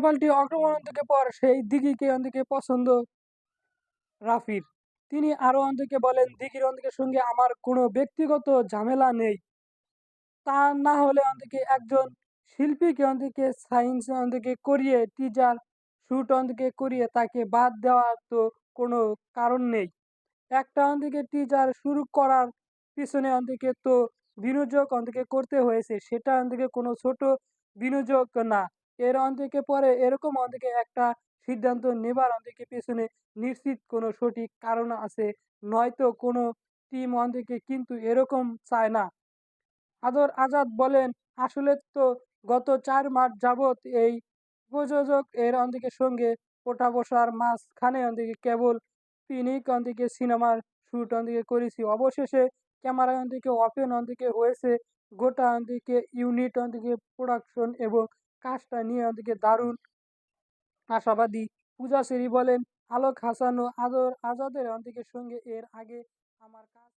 পাল্টি আক্রমণ থেকে পর সেই দিঘিকে অন্দিকে পছন্দ রাফির। তিনি আরো অন্দিকে বলেন, দিঘির অন্দিকের সঙ্গে আমার কোনো ব্যক্তিগত ঝামেলা নেই। তা না হলে অন্দিকে একজন শিল্পীকে অন্দিকে সায়েন্স অন্দিকে করিয়ে টিজার শুট অন্দিকে করিয়ে তাকে বাদ দেওয়ার তো কোনো কারণ নেই। একটা অন্দিকে টিজার শুরু করার পিছনে অন্দিকে তো বিনিয়োগ অন্দিকে করতে হয়েছে। সেটা অন্দিকে কোনো ছোট বিনিয়োগ না। এর অন্দিকে পরে এরকম অন্দিকে একটা সিদ্ধান্ত নেবার অন্দিকে পেছনে নিশ্চিত কোনো সঠিক কারণ আছে। নয়তো কোনো টিম অন্দিকে কিন্তু এরকম চায় না। আদর আজাদ বলেন, আসলে তো গত ৪ মাস যাবৎ এই প্রযোজক এর অন্দিকে সঙ্গে ওঠা-বসার মাঝখানে অন্দিকে কেবল পিনিক অন্দিকে সিনেমার শুট অন্দিকে করেছি। অবশেষে ক্যামেরা অন্দিকে ওপেন অন্দিকে হয়েছে। গোটা অন্দিকে ইউনিট অন্দিকে প্রোডাকশন এবং কাজটা নিয়ে অন্দিকে দারুণ আশাবাদী। পূজা শেরি বলেন, আলোক হাসান ও আদর আজাদের অন্দিকের সঙ্গে এর আগে আমার কাজ